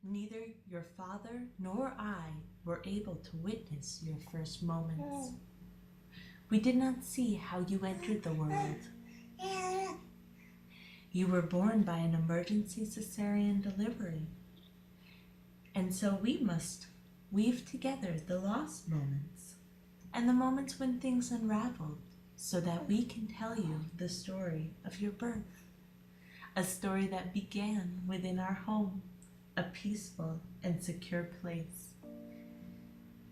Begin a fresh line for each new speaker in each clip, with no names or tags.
Neither your father nor I were able to witness your first moments. We did not see how you entered the world. You were born by an emergency cesarean delivery, and so we must weave together the lost moments and the moments when things unraveled so that we can tell you the story of your birth, a story that began within our home, a peaceful and secure place.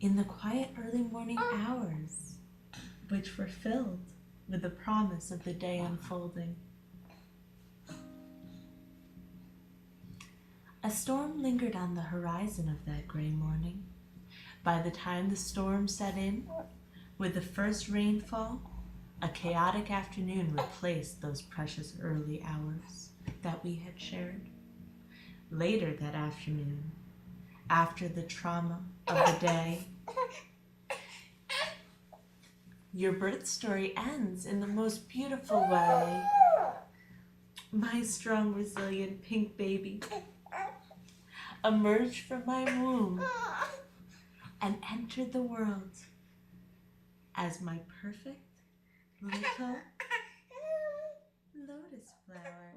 In the quiet early morning hours, which were filled with the promise of the day unfolding. A storm lingered on the horizon of that gray morning. By the time the storm set in, with the first rainfall, a chaotic afternoon replaced those precious early hours that we had shared. Later that afternoon, after the trauma of the day, your birth story ends in the most beautiful way. My strong, resilient pink baby emerged from my womb and entered the world as my perfect little lotus flower.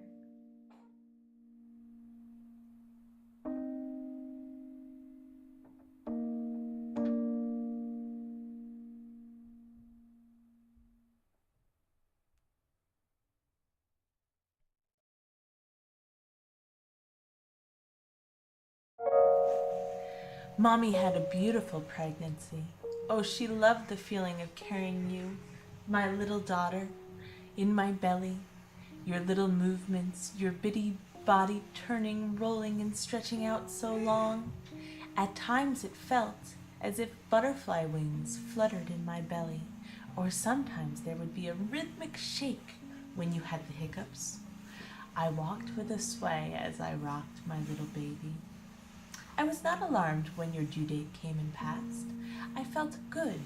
Mommy had a beautiful pregnancy. Oh, she loved the feeling of carrying you, my little daughter, in my belly, your little movements, your bitty body turning, rolling, and stretching out so long. At times it felt as if butterfly wings fluttered in my belly, or sometimes there would be a rhythmic shake when you had the hiccups. I walked with a sway as I rocked my little baby. I was not alarmed when your due date came and passed. I felt good,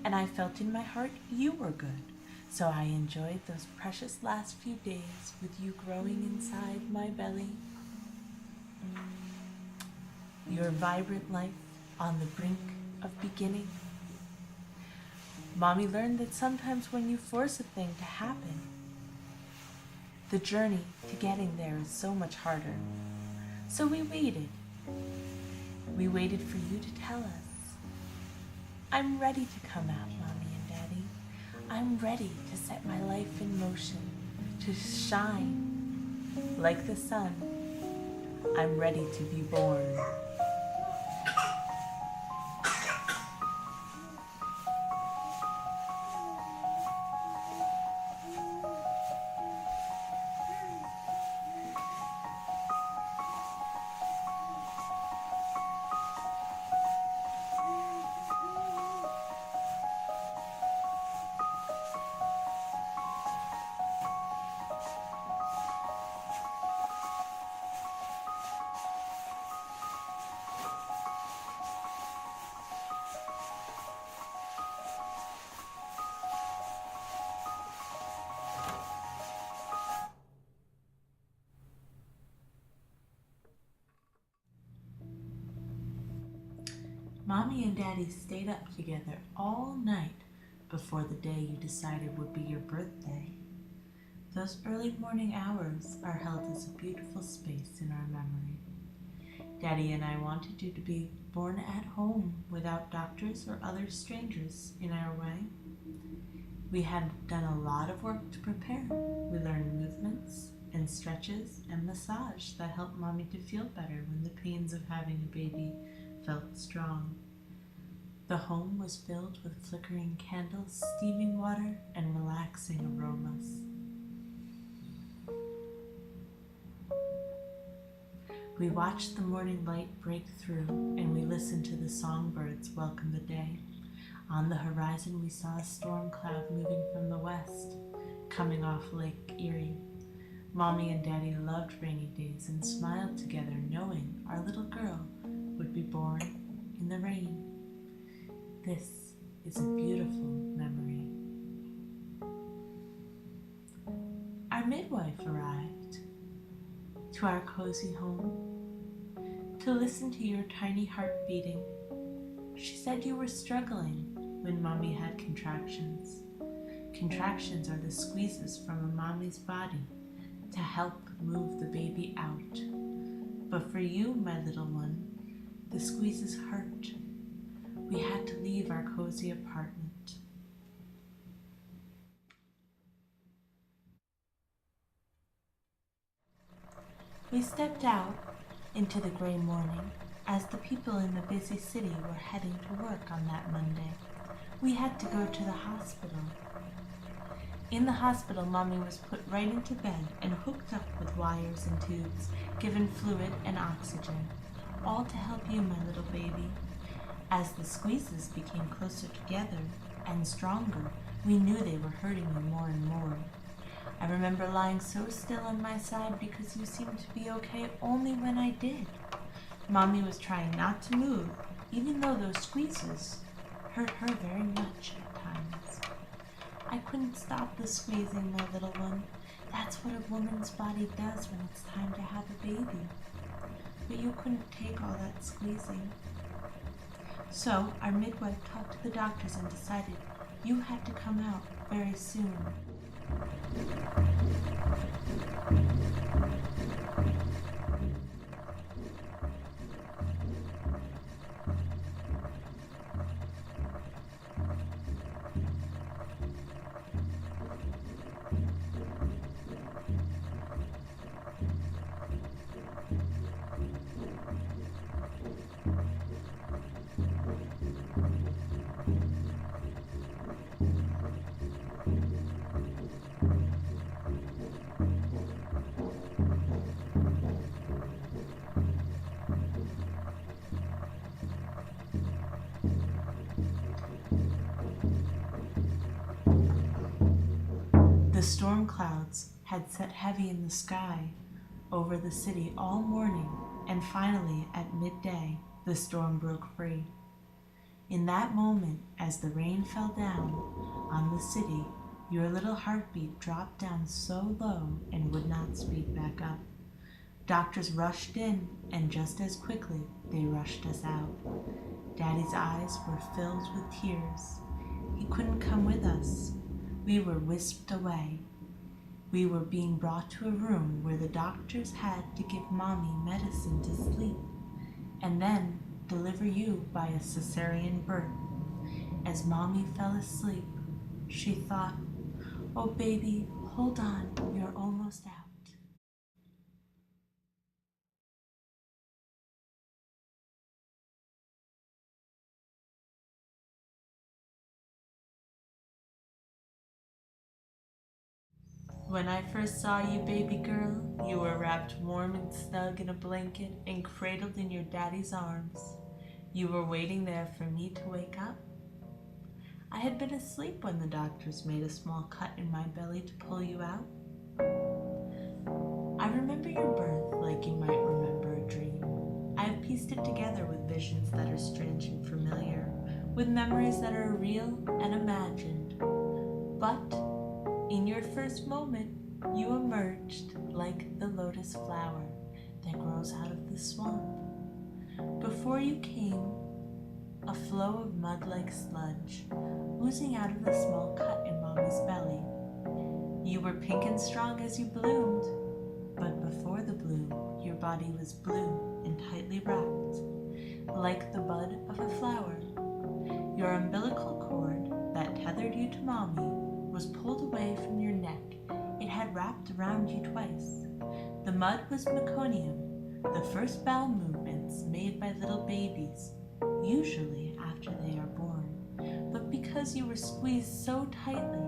and I felt in my heart you were good. So I enjoyed those precious last few days with you growing inside my belly. Your vibrant life on the brink of beginning. Mommy learned that sometimes when you force a thing to happen, the journey to getting there is so much harder. So we waited. We waited for you to tell us. I'm ready to come out, Mommy and Daddy. I'm ready to set my life in motion, to shine like the sun. I'm ready to be born. Mommy and Daddy stayed up together all night before the day you decided would be your birthday. Those early morning hours are held as a beautiful space in our memory. Daddy and I wanted you to be born at home without doctors or other strangers in our way. We had done a lot of work to prepare. We learned movements and stretches and massage that helped Mommy to feel better when the pains of having a baby felt strong. The home was filled with flickering candles, steaming water, and relaxing aromas. We watched the morning light break through, and we listened to the songbirds welcome the day. On the horizon, we saw a storm cloud moving from the west, coming off Lake Erie. Mommy and Daddy loved rainy days and smiled together, knowing our little girl would be born in the rain. This is a beautiful memory. Our midwife arrived to our cozy home to listen to your tiny heart beating. She said you were struggling when Mommy had contractions. Contractions are the squeezes from a mommy's body to help move the baby out. But for you, my little one, the squeezes hurt. We had to leave our cozy apartment. We stepped out into the gray morning as the people in the busy city were heading to work on that Monday. We had to go to the hospital. In the hospital, Mommy was put right into bed and hooked up with wires and tubes, given fluid and oxygen, all to help you, my little baby. As the squeezes became closer together and stronger, we knew they were hurting you more and more. I remember lying so still on my side because you seemed to be okay only when I did. Mommy was trying not to move, even though those squeezes hurt her very much at times. I couldn't stop the squeezing, my little one. That's what a woman's body does when it's time to have a baby. But you couldn't take all that squeezing. So our midwife talked to the doctors and decided you had to come out very soon. The storm clouds had set heavy in the sky over the city all morning, and finally at midday the storm broke free. In that moment, as the rain fell down on the city, your little heartbeat dropped down so low and would not speed back up. Doctors rushed in, and just as quickly they rushed us out. Daddy's eyes were filled with tears. He couldn't come with us. We were whisked away. We were being brought to a room where the doctors had to give Mommy medicine to sleep and then deliver you by a cesarean birth. As Mommy fell asleep, she thought, "Oh baby, hold on, you're almost out." When I first saw you, baby girl, you were wrapped warm and snug in a blanket and cradled in your daddy's arms. You were waiting there for me to wake up. I had been asleep when the doctors made a small cut in my belly to pull you out. I remember your birth like you might remember a dream. I have pieced it together with visions that are strange and familiar, with memories that are real and imagined. But in your first moment, you emerged like the lotus flower that grows out of the swamp. Before you came, a flow of mud-like sludge oozing out of the small cut in Mommy's belly. You were pink and strong as you bloomed, but before the bloom, your body was blue and tightly wrapped, like the bud of a flower. Your umbilical cord that tethered you to Mommy was pulled away from your neck. It had wrapped around you twice. The mud was meconium, the first bowel movements made by little babies, usually after they are born. But because you were squeezed so tightly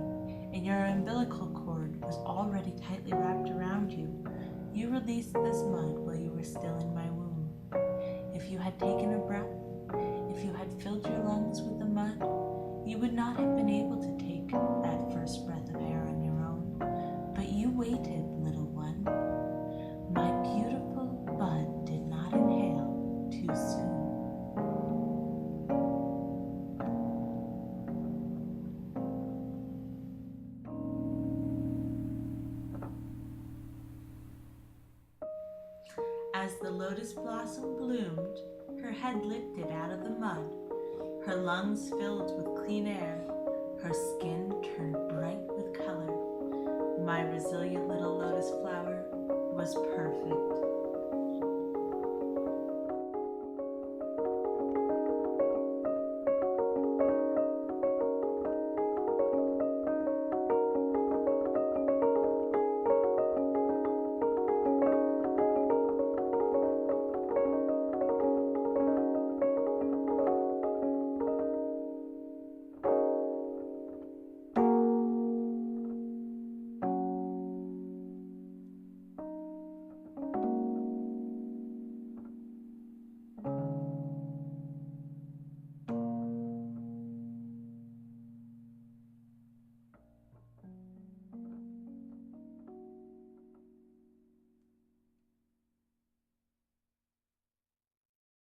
and your umbilical cord was already tightly wrapped around you, you released this mud while you were still in my womb. If you had taken a breath, if you had filled your lungs with the mud, you would not have been able to take that first breath of air on your own. But you waited, little one. My beautiful bud did not inhale too soon. As As the lotus blossom bloomed, her head lifted out of the mud, her lungs filled with clean air, her skin turned bright with color. My resilient little lotus flower was perfect.